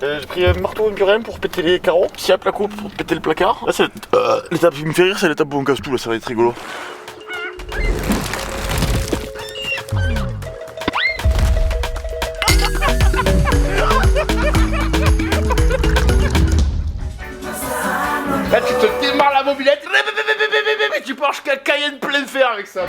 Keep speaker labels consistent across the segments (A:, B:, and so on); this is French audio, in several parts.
A: J'ai pris un marteau, un burin pour péter les carreaux, scie à placo pour péter le placard. Là, c'est l'étape qui me fait rire, c'est l'étape où on casse tout, là, ça va être rigolo. Là, tu te démarres la mobilette, tu pars jusqu'à Cayenne plein de fer avec ça.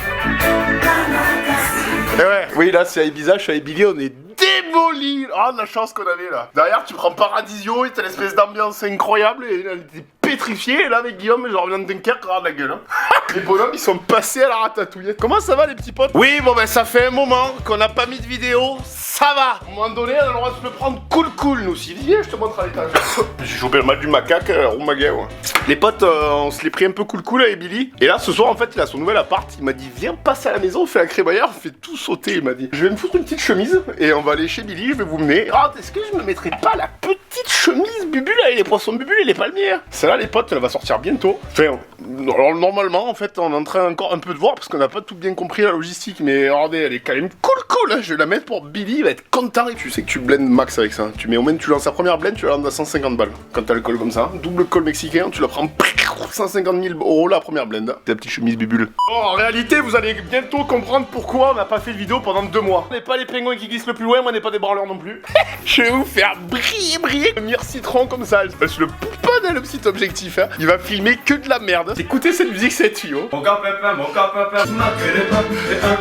A: Et ouais, oui, là, c'est à Ibiza, je suis à Billy, on est démolis. Oh, la chance qu'on avait là. Derrière, tu prends Paradisio, et t'as l'espèce d'ambiance incroyable, et là, t'es pétrifié, et là, avec Guillaume, je reviens de Dunkerque, regarde la gueule. Hein. Les bonhommes, ils sont passés à la ratatouille. Comment ça va, les petits potes? Oui, bon, ben, ça fait un moment qu'on n'a pas mis de vidéo. Ça va. À un moment donné, on a le droit de se le prendre cool, nous aussi. Viens, je te montre à l'étage. J'ai chopé le mal du macaque, Roumaguet, ouais. Les potes, on se l'est pris un peu cool avec Billy. Et là, ce soir, en fait, il a son nouvel appart. Il m'a dit, viens passer à la maison, on fait la crémaillère, on fait tout sauter. Il m'a dit, je vais me foutre une petite chemise et on va aller chez Billy, je vais vous mener. Oh, est-ce que je me mettrai pas la petite chemise Bubu là, et les poissons Bubu et les palmiers? Celle-là, les potes, elle va sortir bientôt. Enfin, alors, normalement, en fait, on est en train encore un peu de voir parce qu'on n'a pas tout bien compris la logistique. Mais regardez, elle est quand même cool. Hein. Je vais la mettre pour Billy, il va être content. Et tu sais que tu blends max avec ça. Tu mets au moins, tu lances la première blend, tu la lances à 150 balles. Quand t'as le col comme ça, double col mexicain, tu la prends 150 000 € la première blend. La petite chemise bubule. Bon, en réalité, vous allez bientôt comprendre pourquoi on n'a pas fait de vidéo pendant 2 mois. On n'est pas les pingouins qui glissent le plus loin, moi on n'est pas des branleurs non plus. Je vais vous faire briller le mire citron comme ça. Parce que le poupon, le petit objectif, hein. Il va filmer que de la merde. Écoutez cette musique, c'est tuyau.
B: Mon grand papa, m'appelez pas, et un,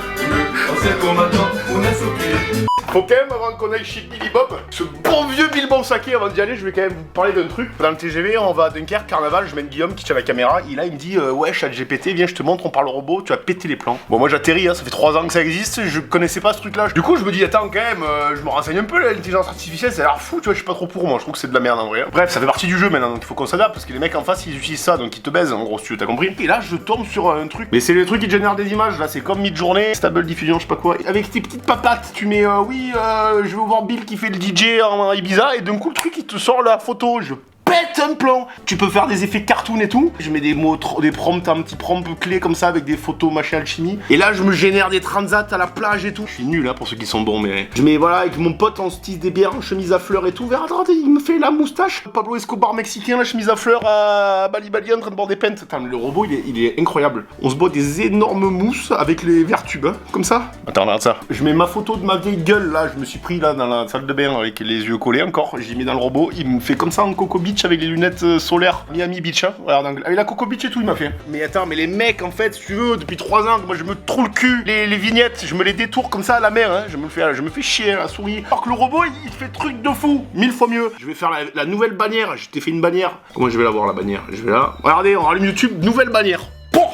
B: on sait qu'on m'attend, on est sous pied.
A: Faut quand même, avant qu'on aille chez Billy Bob, ce bon vieux Bill Bon Saké, avant d'y aller, je vais quand même vous parler d'un truc. Dans le TGV, on va à Dunkerque, Carnaval, je mène Guillaume qui tient la caméra. Et là, il me dit, ouais, ChatGPT, viens, je te montre, on parle robot, tu vas péter les plans. Bon, moi j'atterris, hein, ça fait 3 ans que ça existe, je connaissais pas ce truc-là. Du coup, je me dis, attends, quand même, je me renseigne un peu, l'intelligence artificielle, ça a l'air fou, tu vois, je suis pas trop pour moi, je trouve que c'est de la merde en vrai. Bref, ça fait partie du jeu maintenant, donc il faut qu'on s'adapte, parce que les mecs en face, ils utilisent ça, donc ils te baisent, en gros, si tu veux, t'as compris. Et là, je tombe sur un truc, mais c'est le truc qui génère des images, là, c'est comme Midjourney, Stable Diffusion, je sais pas quoi. Avec tes petites papates, tu mets, je vais voir Bill qui fait le DJ en Ibiza, et d'un coup, le truc, il te sort la photo, je pète un plan. Tu peux faire des effets cartoon et tout. Je mets des mots, des prompts, un petit prompt clé comme ça avec des photos machin alchimie. Et là je me génère des transats à la plage et tout. Je suis nul là pour ceux qui sont bons, mais je mets voilà avec mon pote on se tisse des bières en chemise à fleurs et tout. Vers droite il me fait la moustache. Pablo Escobar mexicain, la chemise à fleurs à Bali Bali en train de boire des pentes. Attends, le robot il est incroyable. On se boit des énormes mousses avec les verres tubes, hein, comme ça. Attends, regarde ça. Je mets ma photo de ma vieille gueule là. Je me suis pris là dans la salle de bain avec les yeux collés encore. J'ai mis dans le robot. Il me fait comme ça en Coco Beach avec les lunettes solaires Miami Beach, hein. Regarde, avec la Coco Beach et tout, il m'a fait. Mais attends, mais les mecs, en fait, si tu veux, depuis 3 ans, moi je me trouve le cul, les vignettes, je me les détourne comme ça à la mer, hein. Je me fais chier, hein, la souris. Alors que le robot, il fait truc de fou, 1000 fois mieux. Je vais faire la nouvelle bannière, je t'ai fait une bannière. Comment je vais la voir, la bannière? Je vais là. Regardez, on rallume YouTube, nouvelle bannière. Bon!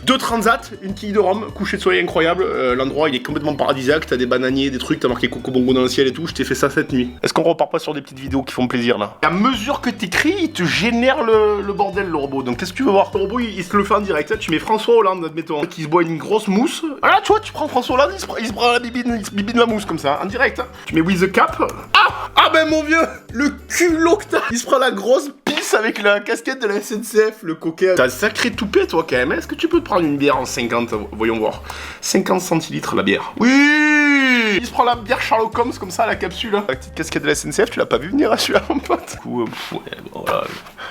A: 2 transats, une quille de rhum, coucher de soleil incroyable, l'endroit il est complètement paradisiaque, t'as des bananiers, des trucs, t'as marqué Coco Bongo dans le ciel et tout, je t'ai fait ça cette nuit. Est-ce qu'on repart pas sur des petites vidéos qui font plaisir là? À mesure que t'écris, il te génère le bordel le robot, donc qu'est-ce que tu veux voir? Le robot il se le fait en direct, hein. Tu mets François Hollande admettons, qui se boit une grosse mousse, voilà tu vois, tu prends François Hollande, il se prend la bibine, il se bibine la mousse comme ça, en direct, hein. Tu mets With the Cap, ah ben mon vieux, le culot que t'as, il se prend la grosse pisse avec la casquette de la SNCF, le coquin. T'as un sacré toupet toi quand même, est-ce que tu peux te prendre une bière en 50, voyons voir. 50 centilitres la bière. Oui! Il se prend la bière Sherlock Holmes comme ça à la capsule. La petite casquette de la SNCF, tu l'as pas vu venir à celui-là mon pote? Du coup, ouais, bon voilà.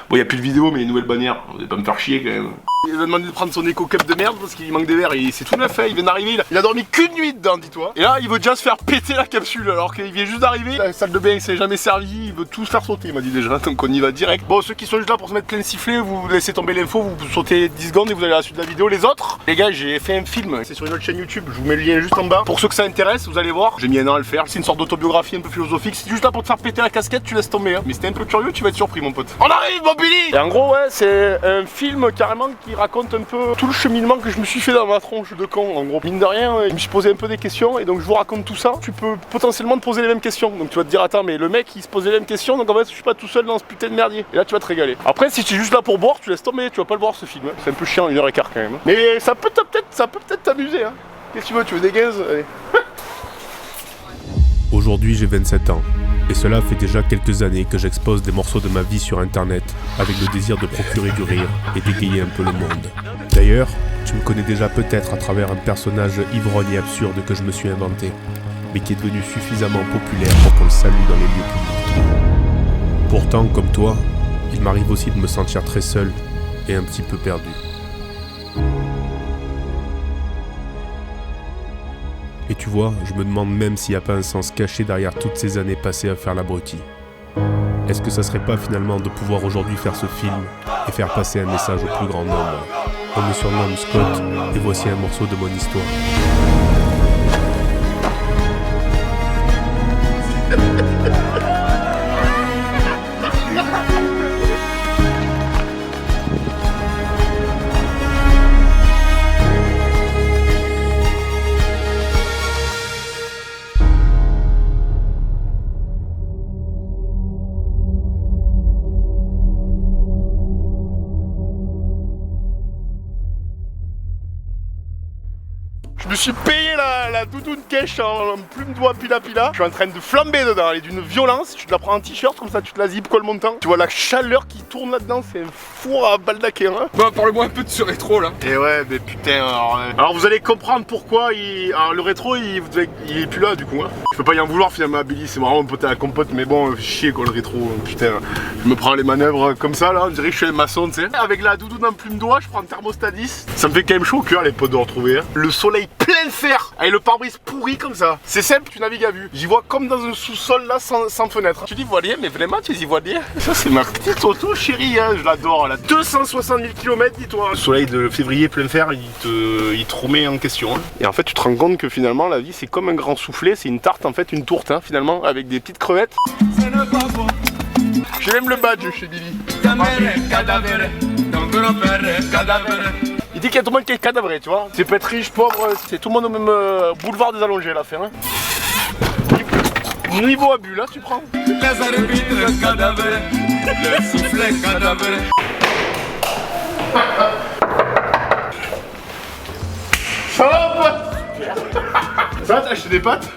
A: Bon, y a plus de vidéo, mais une nouvelle bannière. Vous allez pas me faire chier quand même. Il va demander de prendre son éco-cup de merde parce qu'il manque des verres et c'est tout neuf, hein. Il vient d'arriver, il a dormi qu'une nuit dedans, dis-toi. Et là, il veut déjà se faire péter la capsule alors qu'il vient juste d'arriver. La salle de bain, il s'est jamais servi, il veut tout se faire sauter, il m'a dit déjà, donc on y va direct. Bon, ceux qui sont juste là pour se mettre plein de sifflets, vous laissez tomber l'info, vous sautez 10 secondes et vous allez à la suite de la vidéo. Les autres, les gars, j'ai fait un film, c'est sur une autre chaîne YouTube, je vous mets le lien juste en bas. Pour ceux que ça intéresse, vous allez voir, j'ai mis un an à le faire. C'est une sorte d'autobiographie un peu philosophique. C'est juste là pour te faire péter la casquette, tu laisses tomber, hein. Mais c'était un peu curieux, tu vas être surpris, mon pote. On arrive, mon Billy! Et en gros, ouais, c'est un film carrément qui raconte un peu tout le cheminement que je me suis fait dans ma tronche de con. En gros, mine de rien, je me suis posé un peu des questions et donc je vous raconte tout ça. Tu peux potentiellement te poser les mêmes questions. Donc tu vas te dire, attends, mais le mec il se posait les mêmes questions, donc en fait je suis pas tout seul dans ce putain de merdier. Et là tu vas te régaler. Après, si tu es juste là pour boire, tu laisses tomber, tu vas pas le voir ce film. C'est un peu chiant, 1h15 quand même. Mais ça peut peut-être t'amuser, hein. Qu'est-ce que tu veux des gaz? Allez.
C: Aujourd'hui, j'ai 27 ans, et cela fait déjà quelques années que j'expose des morceaux de ma vie sur internet, avec le désir de procurer du rire et d'égayer un peu le monde. D'ailleurs, tu me connais déjà peut-être à travers un personnage ivrogne et absurde que je me suis inventé, mais qui est devenu suffisamment populaire pour qu'on le salue dans les lieux publics. Pourtant, comme toi, il m'arrive aussi de me sentir très seul et un petit peu perdu. Et tu vois, je me demande même s'il n'y a pas un sens caché derrière toutes ces années passées à faire l'abruti. Est-ce que ça serait pas finalement de pouvoir aujourd'hui faire ce film et faire passer un message au plus grand nombre? On me surnomme Scott et voici un morceau de mon histoire.
A: Je me suis payé la doudoune cache en plume doigt pila. Je suis en train de flamber dedans, elle est d'une violence. Tu te la prends en t-shirt comme ça, tu te la zippes quoi le montant. Tu vois la chaleur qui tourne là-dedans, c'est un four à baldaquer hein.
D: Bon, parle-moi un peu de ce rétro là.
A: Et ouais, mais putain, alors vous allez comprendre pourquoi alors, le rétro il est plus là du coup hein. Je peux pas y en vouloir finalement à Billy, c'est vraiment un pote à la compote, mais bon, chier quoi le rétro, putain. Je me prends les manœuvres comme ça là, on dirait que je suis un maçon, tu sais. Avec la doudoune en plume doigt, je prends un thermostat 10. Ça me fait quand même chaud au cœur les potes de retrouver hein. Le soleil plein fer, avec le pare-brise pourri comme ça. C'est simple, tu navigues à vue. J'y vois comme dans un sous-sol là, sans fenêtre. Tu dis voilier, mais vraiment tu y vois bien. Ça c'est ma petite auto chérie, hein. Je l'adore. Elle a 260 000 km, dis-toi. Le soleil de février plein fer, il te remet en question. Hein. Et en fait, tu te rends compte que finalement, la vie c'est comme un grand soufflé, c'est une tarte en fait, une tourte hein, finalement, avec des petites crevettes. J'aime le badge chez Billy. Il dit qu'il y a tout le monde qui est cadavré, tu vois. C'est pas être riche, pauvre, c'est tout le monde au même boulevard des allongés à la fin. Hein. Niveau abus, là, tu prends.
B: Les arbitres cadavres, le soufflet cadavre.
A: Ça va, pote? Ça va, t'as acheté des pâtes?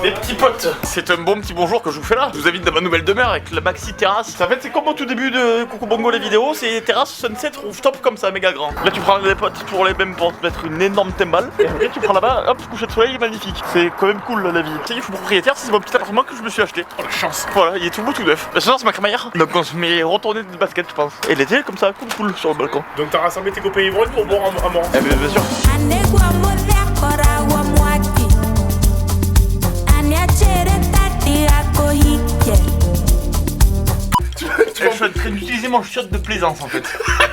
E: Les petits potes, c'est un bon petit bonjour que je vous fais là. Je vous invite dans ma nouvelle demeure avec la maxi terrasse. En fait, c'est comme au tout début de Coucou Bongo les vidéos, c'est terrasse sunset rooftop comme ça, méga grand. Là, tu prends des potes pour les mêmes pour te mettre une énorme timbale. Et après, tu prends là-bas, hop, coucher de soleil magnifique. C'est quand même cool la vie. Tu sais, je suis propriétaire, c'est mon petit appartement que je me suis acheté. Oh la chance. Voilà, il est tout beau, tout neuf. Ce soir, c'est ma crémaillère. Donc, on se met retourner de basket, je pense. Et l'été, comme ça, cool sur le balcon.
A: Donc, t'as rassemblé tes copains ivrognes pour boire un mort.
E: Eh bien sûr. Je suis en train d'utiliser mon shot de plaisance en fait.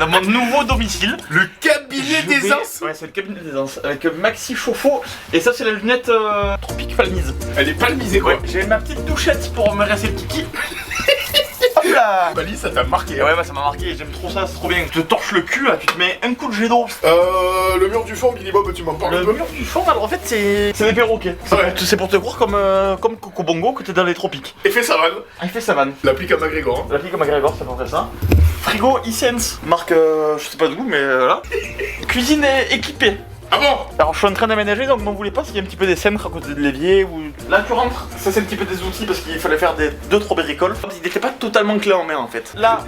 E: Dans mon nouveau domicile.
A: Le cabinet d'aisance.
E: Ouais, c'est le cabinet d'aisance. Avec maxi chauffe-eau. Et ça, c'est la lunette Tropique Palmise.
A: Elle est palmisée quoi.
E: Ouais, j'ai ma petite douchette pour me rincer le kiki. Hop là.
A: Bali, ça t'a marqué.
E: Ouais, bah ça m'a marqué, j'aime trop ça, c'est trop bien. Tu te torches le cul là, tu te mets un coup de jet d'eau.
A: Le mur du fond, Billy Bob, tu m'en parles un
E: Le
A: peu.
E: mur du fond, alors en fait, c'est des perroquets.
A: Ouais.
E: C'est pour te croire comme Coco Bongo que t'es dans les tropiques.
A: Effet savane.
E: Effet savane.
A: L'applique à McGregor. Hein.
E: L'applique à McGregor, c'est à peu près ça. Frigo e-Sense, marque je sais pas d'où, mais voilà. Cuisine équipée.
A: Ah bon?
E: Alors je suis en train d'aménager, donc m'en voulez pas s'il y a un petit peu des scènes à côté de l'évier ou... Là tu rentres, ça c'est un petit peu des outils parce qu'il fallait faire 2-3 bricoles. Il n'était pas totalement clé en main en fait. Là,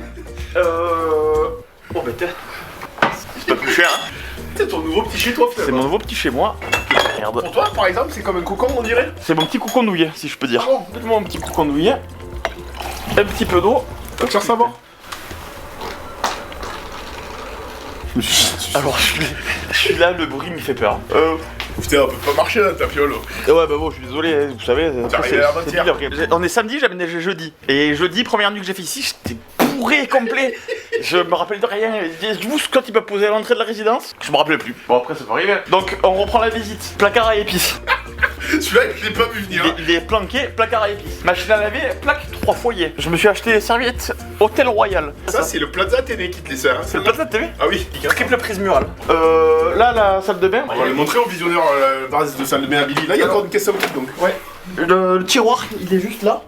E: oh bah c'est pas plus cher hein.
A: C'est ton nouveau petit chez toi
E: C'est
A: finalement.
E: mon nouveau petit chez moi. Merde.
A: Pour toi par exemple, c'est comme un cocon on dirait.
E: C'est mon petit cocon douillet si je peux dire.
A: Ah bon?
E: Faites-moi un petit cocon douillet. Un petit peu d'eau.
A: Tiens ça va.
E: Alors je suis là, le bruit me fait peur.
A: Putain, on peut pas marcher là ta fiole.
E: Ouais bah bon, je suis désolé, vous savez, après,
A: arrivé à la
E: c'est pire, ok. On est samedi, j'ai aménagé jeudi. Et jeudi, première nuit que j'ai fait ici, j'étais bourré complet. Je me rappelle de rien. Vous, quand il m'a posé à l'entrée de la résidence, je me rappelais plus. Bon après ça peut arriver. Donc on reprend la visite. Placard à épices.
A: Celui-là, je l'ai pas vu venir.
E: Il est planqué, placard à épices. Machine à laver, plaque 3 foyers. Je me suis acheté des serviettes Hôtel Royal.
A: Ça, c'est le Plaza Téné qui te laissait. Hein,
E: C'est le plateau de TV.
A: Ah oui.
E: Triple prise murale. Là, la salle de bain.
A: On va le montrer au visionneur la base de salle de bain à Billy. Là, il y a encore une question petite donc.
E: Ouais. Le tiroir, il est juste là.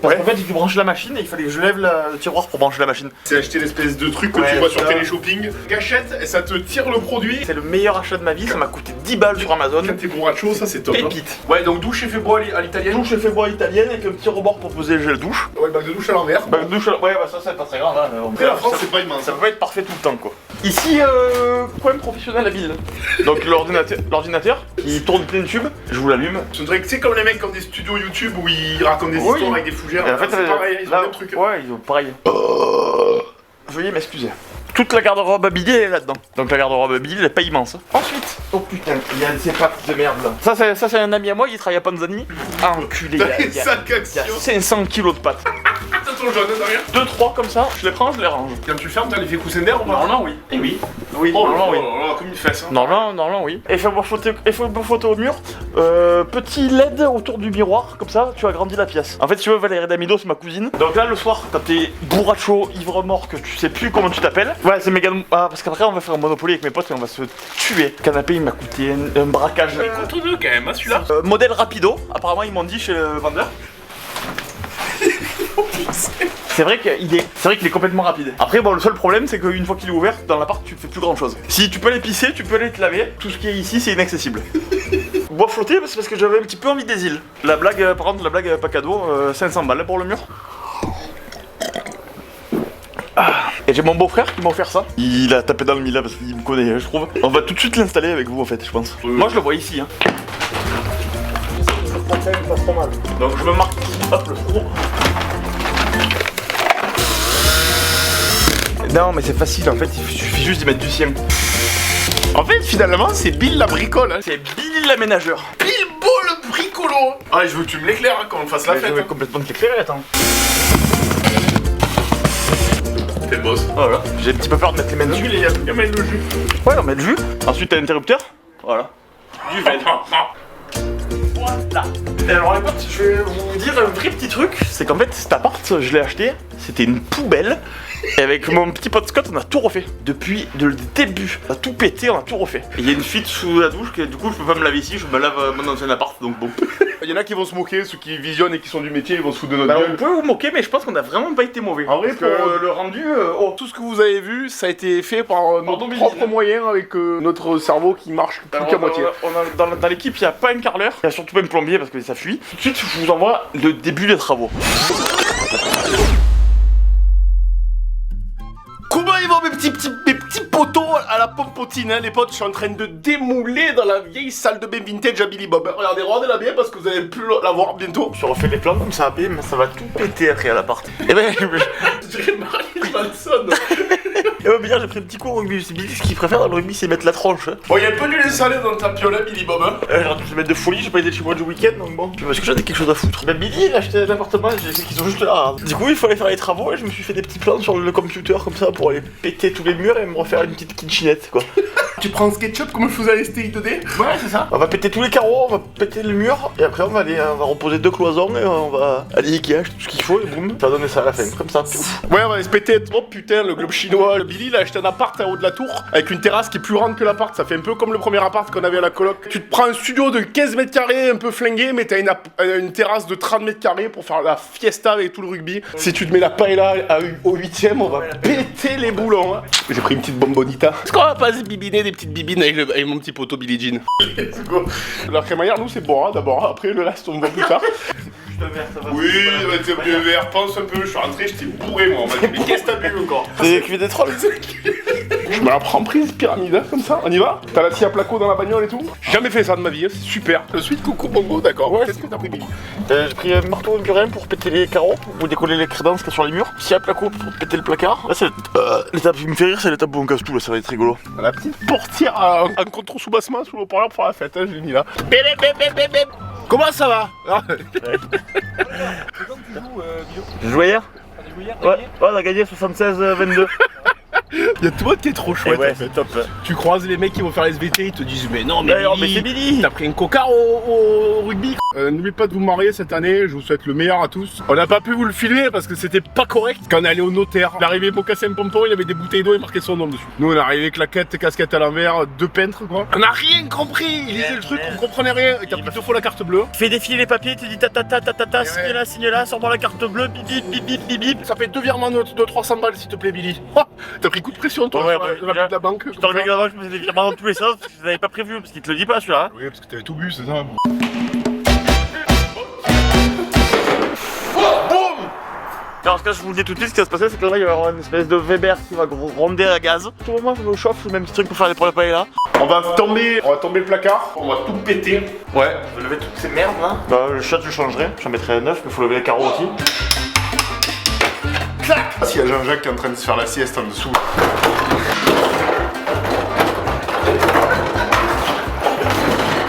E: Parce qu'en fait, j'ai dû brancher la machine et il fallait que je lève le tiroir pour brancher la machine.
A: C'est acheter l'espèce de truc que
E: Ouais,
A: tu vois sur
E: ça.
A: Téléshopping. Gâchette, et ça te tire le produit.
E: C'est le meilleur achat de ma vie, ça m'a coûté 10 balles sur Amazon.
A: Quand t'es bourracho, ça c'est top. Hein.
E: Pépite.
A: Ouais, donc douche et fait bois à l'italienne.
E: Douche et fait bois italienne avec un petit rebord pour poser le gel douche.
A: Ouais, le bac de douche à l'envers.
E: Bah, douche, ouais, bah ça c'est pas très grave. Hein.
A: Après, la France, c'est pas immense.
E: Ça peut pas être parfait tout le temps quoi. Ici, coin professionnel à Ville. Donc l'ordinateur qui tourne plein de tubes, je vous l'allume.
A: C'est vrai que c'est comme les mecs qui ont des studios YouTube où ils racontent des
E: Oui.
A: histoires avec des fougères.
E: Et en fait,
A: c'est pareil, ils ont
E: là,
A: le même truc.
E: Ouais, ils ont pareil. Veuillez m'excuser. Toute la garde-robe à Billy est là-dedans. Donc la garde-robe à Billy, elle est pas immense. Ensuite, oh putain, il y a ces pattes de merde là. Ça c'est un ami à moi qui travaille à Panzani. Ah, enculé,
A: T'as une
E: il y a
A: sac
E: 500 kilos de pâtes.
A: T'as ton jaune derrière.
E: 2-3 comme ça, je les prends, je les range.
A: Quand tu fermes, t'as l'effet coussin d'air ou pas?
E: Normalement oui. Et oui. Oui,
A: Oh
E: normalement oui.
A: là là, comme une fesse. Hein.
E: Normalement oui. Et fais une photo au mur. Petit LED autour du miroir, comme ça tu agrandis la pièce. En fait, si tu veux, Valérie Damido, c'est ma cousine. Donc là, le soir, t'as tes bourrachos, ivres morts que tu sais plus comment tu t'appelles. Ouais, c'est méga. Ah, parce qu'après, on va faire un Monopoly avec mes potes et on va se tuer. Le canapé, il m'a coûté un braquage.
A: Contre deux quand même, hein, celui-là.
E: Modèle rapido, apparemment, ils m'ont dit chez le vendeur. C'est vrai qu'il est complètement rapide. Après bon, le seul problème c'est qu'une fois qu'il est ouvert dans l'appart tu fais plus grand chose. Si tu peux les pisser, tu peux aller te laver, tout ce qui est ici c'est inaccessible. Bois flotté c'est parce que j'avais un petit peu envie des îles. La blague par contre la blague pas cadeau, 500 balles pour le mur. Et j'ai mon beau-frère qui m'a offert ça. Il a tapé dans le mille parce qu'il me connaît je trouve. On va tout de suite l'installer avec vous en fait je pense. Moi je le vois ici hein. Donc je me marque hop le four. Non mais c'est facile en fait, il suffit juste d'y mettre du sien.
A: En fait, finalement, c'est Bill la bricole. Hein.
E: C'est Billy l'aménageur.
A: Bilbo le bricolo. Ah, je veux que tu me l'éclaires hein, quand on fasse la
E: Je
A: fête.
E: vais
A: Hein.
E: complètement te l'éclairer, attends.
A: T'es le boss.
E: Voilà, j'ai un petit peu peur de mettre les mains dessus.
A: Il y a même le jus.
E: Ouais, on met le jus. Ensuite, t'as l'interrupteur. Voilà. Du vent. Voilà. Et alors les potes, je vais vous dire un vrai petit truc, c'est qu'en fait cet appart, je l'ai acheté, c'était une poubelle. Et avec mon petit pote Scott, on a tout refait. Depuis le début, on a tout pété, on a tout refait. Et il y a une fuite sous la douche, que du coup je peux pas me laver ici, je me lave mon ancien appart, donc bon.
A: Il y en a qui vont se moquer, ceux qui visionnent et qui sont du métier, ils vont se foutre de notre
E: Bah,
A: gueule.
E: on peut vous moquer, mais je pense qu'on a vraiment pas été mauvais.
A: En vrai,
E: parce que
A: pour
E: le rendu,
A: tout ce que vous avez vu, ça a été fait par notre
E: Billy,
A: propre
E: hein.
A: moyen avec notre cerveau qui marche plus qu'à moitié.
E: Dans l'équipe, il n'y a pas un carreleur, il y a surtout pas un plombier parce que ça fuit. Tout de suite, je vous envoie le début des travaux.
A: Comment ils vont mes petits poteaux à la pompotine, hein, les potes? Je suis en train de démouler dans la vieille salle de bain vintage à Billy Bob. Regardez, regardez-la bien parce que vous allez plus la voir bientôt.
E: Je refais les plans comme ça, mais ça va tout péter après à l'appart. Et ben,
A: Je dirais Marilyn Manson.
E: bien, j'ai pris un petit cours au rugby. C'est Billy, ce qu'il préfère dans le rugby, c'est mettre la tronche.
A: Bon, il y a un peu d'huile salée dans ta piolet, Billy Bob. Hein.
E: J'aurais dû se mettre de folie, j'ai pas été chez moi du week-end, donc bon. Parce que j'en ai quelque chose à foutre. Ben, Billy, il a acheté un appartement, j'ai fait qu'ils sont juste là. Du coup, il fallait faire les travaux et je me suis fait des petits plans sur le computer comme ça pour aller péter tous les murs et me refaire une petite kitchenette quoi.
A: Tu prends un SketchUp comme je faisais à l'STI 2D?
E: Ouais, c'est ça. On va péter tous les carreaux, on va péter le mur, et après on va reposer 2 cloisons, et on va aller Ikea, acheter tout ce qu'il faut, et boum, ça va donner ça à la fin, comme ça. Piouf.
A: Ouais, on va se péter. Oh putain, le globe chinois. Le Billy, il a acheté un appart en haut de la tour, avec une terrasse qui est plus grande que l'appart. Ça fait un peu comme le premier appart qu'on avait à la coloc. Tu te prends un studio de 15 mètres carrés, un peu flingué, mais t'as une terrasse de 30 mètres carrés pour faire la fiesta avec tout le rugby. Si tu te mets la paella au 8ème, on va péter les boulons. Hein. J'ai pris une petite bonbonita. Est-ce qu'on va pas se bibiner des petites bibines avec mon petit poteau Billie Jean? Let's go. La crémaillère, nous, c'est bon, hein, d'abord. Après, le reste, on va plus tard. Oui, t'es bien vert, pense un peu. Je suis rentré, j'étais bourré, moi. On m'a dit, mais qu'est-ce que t'as bu encore?
E: C'est cuit des trolls.
A: Je me la prends prise pyramide, comme ça, on y va? T'as la scie à placo dans la bagnole et tout? J'ai jamais fait ça de ma vie, hein, c'est super. Le suite coucou bongo, d'accord.
E: Ouais,
A: qu'est-ce que t'as pris, Billy?
E: J'ai pris un marteau burin pour péter les carreaux, pour décoller les crédences qu'il y a sur les murs. Scie à placo pour péter le placard. Là, c'est l'étape qui me fait rire, c'est l'étape où on casse tout, là, ça va être rigolo.
A: La petite portière en contre-sous-bassement sous le haut-parleur pour faire la fête, hein, je l'ai mis là. Comment ça va?
E: J'ai joué hier? Ouais, on a gagné 76-22.
A: Y'a toi, t'es trop chouette
E: ouais,
A: en fait.
E: c'est top.
A: Tu croises les mecs qui vont faire SVT, ils te disent mais non mais
E: c'est Billy.
A: T'as pris un cocard au rugby. N'oubliez pas de vous marier cette année, je vous souhaite le meilleur à tous. On n'a pas pu vous le filmer parce que c'était pas correct. Quand on est allé au notaire, il est arrivé pour casser un pompon, il avait des bouteilles d'eau et marqué son nom dessus. Nous on est arrivé claquette, casquette à l'envers, 2 peintres quoi. On a rien compris, il lisait le truc, on comprenait rien. Il t'a pris 2 fois la carte bleue.
E: Fais défiler les papiers, tu dis ta, signe là, sors dans la carte bleue, bip bip.
A: Ça fait 2 virements de 300 balles s'il te plaît Billy. Oh, t'as pris coup de pression toi,
E: Ouais,
A: sur la de la banque.
E: Je t'en reviens que je faisais des virements dans tous les sens, parce que je l'avais pas prévu, parce qu'il te le dit pas celui-là.
A: Oui parce que t'avais tout bu c'est ça.
E: Alors, ce que je vous le dis tout de suite, ce qui va se passer, c'est que là, il va y avoir une espèce de Weber qui va ronder à gaz. Tout le moment, je me chauffe, je mets un petit truc pour faire les pailles là.
A: On va tomber le placard, on va tout péter.
E: Ouais, je vais lever toutes ces merdes là. Bah, le shot, je changerai. J'en mettrai un neuf, mais faut lever les carreaux aussi.
A: Clac. S'il y a Jean-Jacques qui est en train de se faire la sieste en dessous.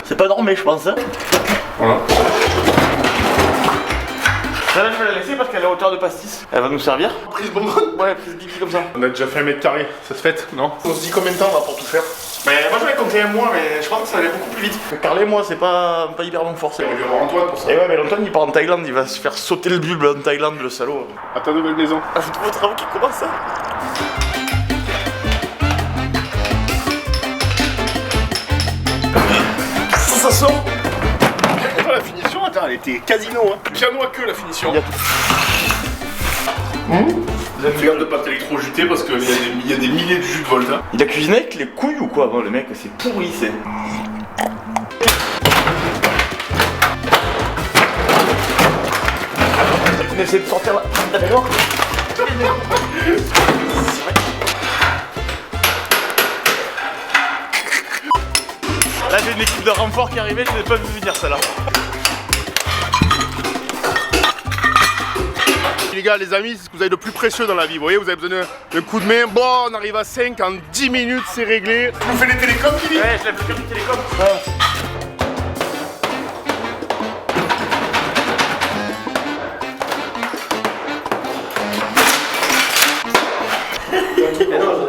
E: C'est pas normé, je pense. Hein.
A: Voilà.
E: Celle-là, je vais la laisser parce qu'elle est à hauteur de pastis. Elle va nous servir.
A: Prise bonbonne.
E: Ouais, prise Guigui comme ça.
A: On a déjà fait 1 mètre carré, ça se fait, non? On se dit combien de temps on va pour tout faire?
E: Mais moi, j'avais compté un mois, mais je pense que ça allait beaucoup plus vite. Carler, moi, c'est pas hyper bon forcé.
A: On va voir Antoine pour ça.
E: Et ouais, mais l'Antoine, il part en Thaïlande, il va se faire sauter le bulbe en Thaïlande, le salaud.
A: À ta nouvelle maison.
E: Ah, c'est tous vos travaux qui commencent, hein. Ça sort.
A: Attends, la finition, attends, elle était casino, hein. Piano à queue, la finition.
E: Il y a tout.
A: Regarde de pas t'électrocuter parce qu'il y a des milliers de jus de Volta.
E: Il a cuisiné avec les couilles ou quoi? Non, le mec, c'est pourri, c'est. Mais c'est de sortir là. D'accord. Là, j'ai une équipe de renfort qui est arrivée, je n'ai pas vu venir celle-là.
A: Les gars, les amis, c'est ce que vous avez de plus précieux dans la vie. Vous voyez, vous avez besoin d'un coup de main. Bon, on arrive à 5, en 10 minutes, c'est réglé. Tu nous fais les télécoms, Billy?
E: Ouais, je l'ai fait du télécom.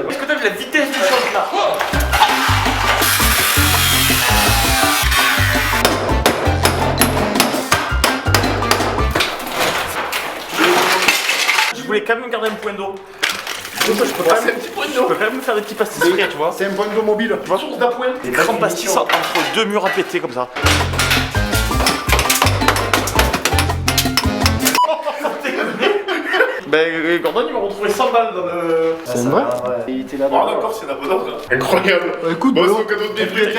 E: Est-ce que t'as vu la vitesse du choc là? Je voulais quand même garder un point d'eau. Je peux quand même, je peux quand même faire des petits pastis frais, tu vois.
A: C'est un point d'eau mobile.
E: Tu vois, sur ta pointe. Des grands pastis entre deux murs à péter comme ça. Ben, Gordon, il m'a retrouvé 100 balles dans le.
F: C'est vrai?
A: Oh, d'accord, c'est la bonne ordre. Incroyable.
F: Écoute,
A: bon,
F: bon,
A: c'est au cadeau de bienvenue.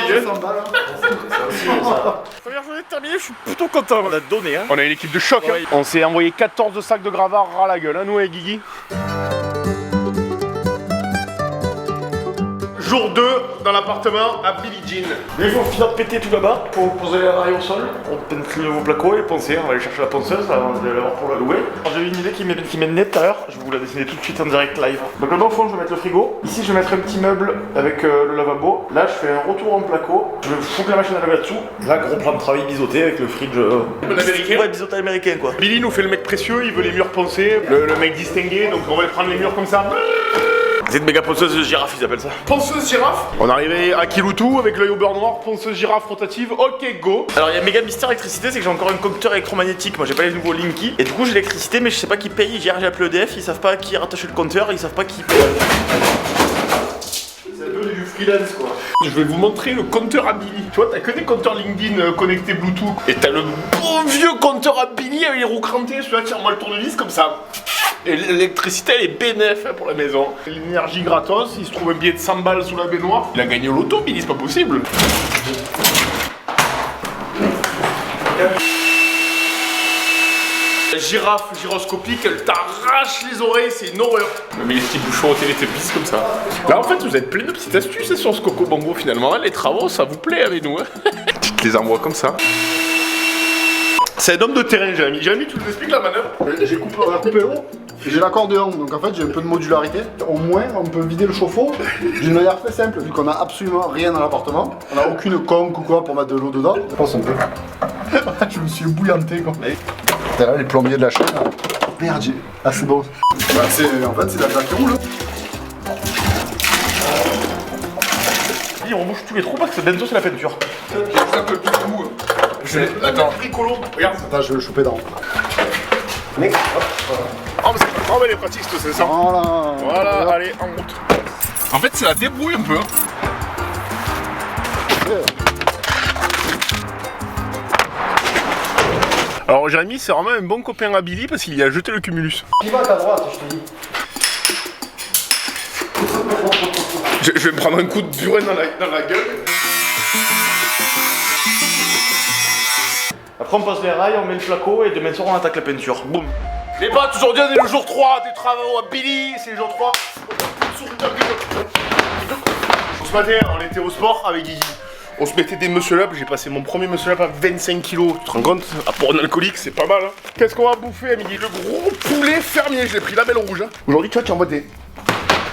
E: Première journée terminée, je suis plutôt content. On a donné, hein.
A: On a une équipe de choc.
E: Ouais.
A: Hein. On s'est envoyé 14 sacs de gravats ras la gueule, hein, nous et Guigui. Jour 2 dans l'appartement à Billie Jean.
E: Mais il faut finir de péter tout là-bas pour poser les rails au sol, pour peindre le nouveau placo et poncer. On va aller chercher la ponceuse avant de l'avoir pour la louer. J'ai eu une idée qui m'est née tout à l'heure, je vais vous la dessiner tout de suite en direct live. Donc là-bas au fond je vais mettre le frigo. Ici je vais mettre un petit meuble avec le lavabo. Là je fais un retour en placo. Je fous la machine à laver là-dessous. Là gros plan de travail biseauté avec le fridge.
A: Américain.
E: Ouais, biseauté américain quoi.
A: Billy nous fait le mec précieux, il veut les murs poncés, le mec distingué, donc on va prendre les murs comme ça.
E: C'est une méga ponceuse de girafe, ils appellent ça.
A: Ponceuse girafe. On est arrivé à Kiloutou avec l'œil au beurre noir, ponceuse girafe rotative, ok go.
E: Alors il y a méga mystère électricité, c'est que j'ai encore un compteur électromagnétique. Moi j'ai pas les nouveaux Linky. Et du coup j'ai l'électricité, mais je sais pas qui paye. Hier j'ai appelé EDF, ils savent pas à qui rattacher le compteur, ils savent pas qui paye.
A: C'est un peu du freelance quoi. Je vais vous montrer le compteur à Billy. Tu vois, t'as que des compteurs LinkedIn connectés Bluetooth. Et t'as le bon vieux compteur à Billy avec les roues crantées. Celui-là, tire-moi le tournevis comme ça. Et l'électricité, elle est bénéf pour la maison. L'énergie gratos, il se trouve un billet de 100 balles sous la baignoire. Il a gagné au loto, Billy, c'est pas possible. La girafe gyroscopique, elle t'arrache les oreilles, c'est une horreur. Mais les petits bouchons au télétubbies comme ça. Là, en fait, vous êtes plein de petites astuces sur ce Coco Bongo finalement. Les travaux, ça vous plaît avec nous. Hein. Tu te les envoies comme ça. C'est un homme de terrain, Jérémy. Jérémy, tu nous expliques la manœuvre?
F: On a coupé l'eau et j'ai l'accordéon, donc en fait j'ai un peu de modularité. Au moins on peut vider le chauffe-eau d'une manière très simple, vu qu'on a absolument rien dans l'appartement. On n'a aucune conque ou quoi pour mettre de l'eau dedans. Je pense un peu. Je me suis ébouillanté quoi. T'as là les plombiers de la chaîne. Merde, ah c'est bon. Bah, en fait c'est la vacuum là.
E: On bouge tous les trous parce que bientôt c'est la peinture.
A: J'ai un peu plus de goût. Attends, bricolo, regarde.
F: Attends, je vais le choper dans.
A: Oh, mais elle est pratique cette sensation.
F: Voilà.
A: Voilà, allez, en route. En fait, c'est la débrouille un peu. Alors, Jérémy, c'est vraiment un bon copain à Billy parce qu'il y a jeté le cumulus.
F: Qui va à ta droite, je te dis.
A: Je vais me prendre un coup de burin dans la gueule.
E: Après on passe les rails, on met le placo et demain soir on attaque la peinture. Boum.
A: Les potes, aujourd'hui on est le jour 3 des travaux à Billy, c'est le jour 3. Ce matin, on était au sport avec Guigui. On se mettait des muscle-up, j'ai passé mon premier muscle-up à 25 kilos. Tu te rends compte? Pour un alcoolique, c'est pas mal. Hein. Qu'est-ce qu'on va bouffer à midi? Le gros poulet fermier, je l'ai pris la belle rouge. Hein. Aujourd'hui, tu vois, tu envoies des...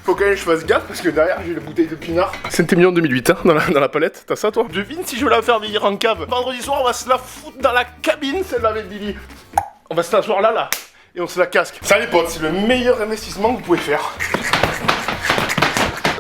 A: Faut quand même que je fasse gaffe parce que derrière j'ai la bouteille de pinard. Saint-Émilion 2008 hein, dans la palette. T'as ça toi? Devine si je veux la faire vieillir en cave. Vendredi soir on va se la foutre dans la cabine celle-là avec Billy. On va se l'asseoir là et on se la casque. Ça les potes, c'est le meilleur investissement que vous pouvez faire.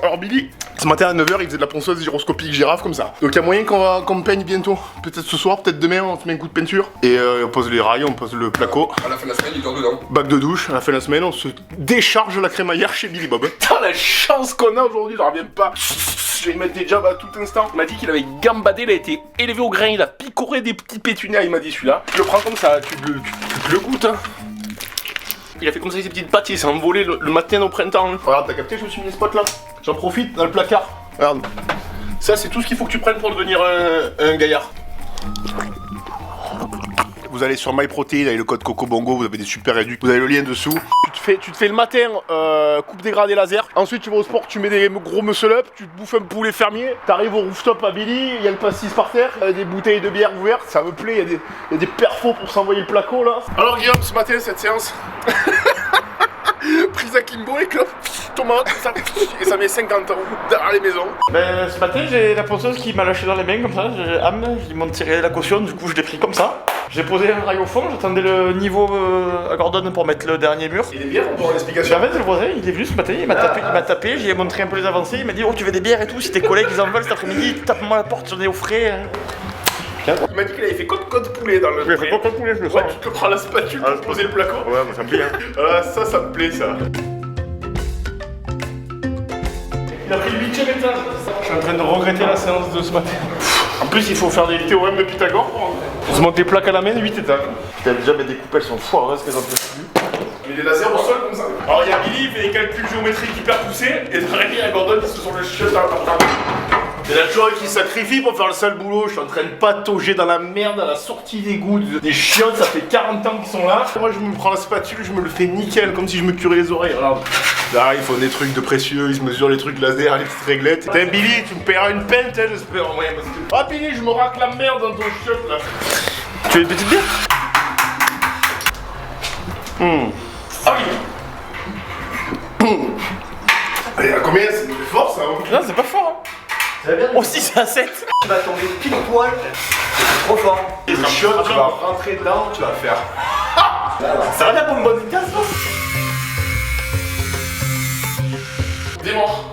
A: Alors Billy, ce matin à 9h il faisait de la ponceuse gyroscopique girafe comme ça. Donc il y a moyen qu'on me peigne bientôt. Peut-être ce soir, peut-être demain on te met un coup de peinture. Et on pose les rails, on pose le placo.
D: À la fin de la semaine, il dort dedans.
A: Bac de douche, à la fin de la semaine on se décharge la crémaillère chez Billy Bob. Putain la chance qu'on a aujourd'hui, j'en reviens pas. Je vais y mettre des jabs à tout instant. Il m'a dit qu'il avait gambadé, il a été élevé au grain, il a picoré des petits pétunias, il m'a dit celui-là. Tu le prends comme ça, tu le goûtes hein. Il a fait comme ça ses petites pattes, il s'est envolé le matin au printemps. Hein. Regarde, t'as capté, je me suis mis les spots là. J'en profite dans le placard. Regarde. Ça, c'est tout ce qu'il faut que tu prennes pour devenir un gaillard. Vous allez sur MyProtein avec le code CocoBongo, vous avez des super réduits. Vous avez le lien dessous. Tu te fais le matin coupe dégradé laser. Ensuite, tu vas au sport, tu mets des gros muscle-up, tu te bouffes un poulet fermier. T'arrives au rooftop à Billy, il y a le pastis par terre, des bouteilles de bière ouvertes. Ça me plaît, il y a des perfos pour s'envoyer le placo là. Alors, Guillaume, ce matin, cette séance. Prise à Kimbo et clopes, tomate, et ça met 50 ans derrière les maisons.
E: Ben, ce matin, j'ai la ponceuse qui m'a lâché dans les mains comme ça. Ils m'ont tiré la caution, du coup, je l'ai pris comme ça. J'ai posé un rail au fond, j'attendais le niveau à Gordon pour mettre le dernier mur.
A: Il est bien pour l'explication.
E: En fait, le voisin, il est venu ce matin, il m'a tapé, j'ai montré un peu les avancées, il m'a dit oh tu veux des bières et tout, si tes collègues ils en veulent cet après-midi, tape-moi la porte, j'en ai au frais.
A: Il m'a dit qu'il avait fait côte poulet dans le.
E: Il a fait côte poulet, je le sens.
A: Ouais, tu te prends la spatule pour poser le placo.
E: Ouais, moi ça me plaît. Hein.
A: Voilà, ça me plaît ça. Il a pris le 8ème étage. Je suis en train de regretter la séance de ce matin. En plus, il faut faire des théorèmes de Pythagore pour se monter plaque à la main, 8 étages.
E: Putain, déjà mes découpes elles sont foireuses qu'elles ont fait.
A: Il y a des lasers au sol comme ça. Alors il y a Billy, il fait des calculs géométriques hyper poussés, et derrière il y a Gordon qui se sont le chiottes à la. Il y a toujours qui sacrifie pour faire le sale boulot. Je suis en train de patauger dans la merde à la sortie des gouttes. Des chiottes, ça fait 40 ans qu'ils sont là. Moi je me prends la spatule, je me le fais nickel, comme si je me curais les oreilles. Regarde. Là ils font des trucs de précieux, ils se mesurent les trucs laser, les petites réglettes. T'es Billy, tu me paieras une pente, hein, j'espère. Ouais, parce que. Ah Billy, je me racle la merde dans ton chiotte là.
E: Tu veux une petite bière?
A: Ah oui. Allez, à combien? C'est fort ça hein.
E: Non, c'est pas fort. Hein. Oh si, c'est à 7.
G: Tu vas tomber pile poil. C'est trop fort.
A: Et le chiotte, tu vas rentrer dedans, tu vas faire.
E: Ça va bien pour une bonne casse, toi?
A: Démarre.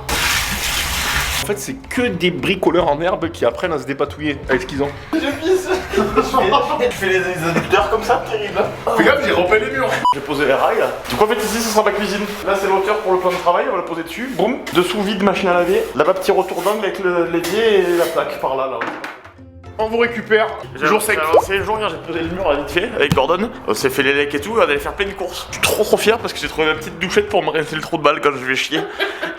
A: En fait, c'est que des bricoleurs en herbe qui apprennent à se dépatouiller avec ce qu'ils ont.
E: Je pisse. Tu fais les adducteurs comme ça, terrible.
A: Fais gaffe, j'ai repeint les murs.
E: J'ai posé les rails là. Du coup en fait ici ce sera ma cuisine. Là c'est l'auteur pour le plan de travail, on va la poser dessus. Boum. Dessous vide, machine à laver. Là-bas petit retour d'angle avec l'évier et la plaque par là.
A: On vous récupère. Jour sec.
E: C'est le jour hier, j'ai posé le mur à vite fait avec Gordon. On s'est fait les lecs et tout, on allait faire plein de courses. Je suis trop fier parce que j'ai trouvé ma petite douchette pour me rincer le trou de balle quand je vais chier.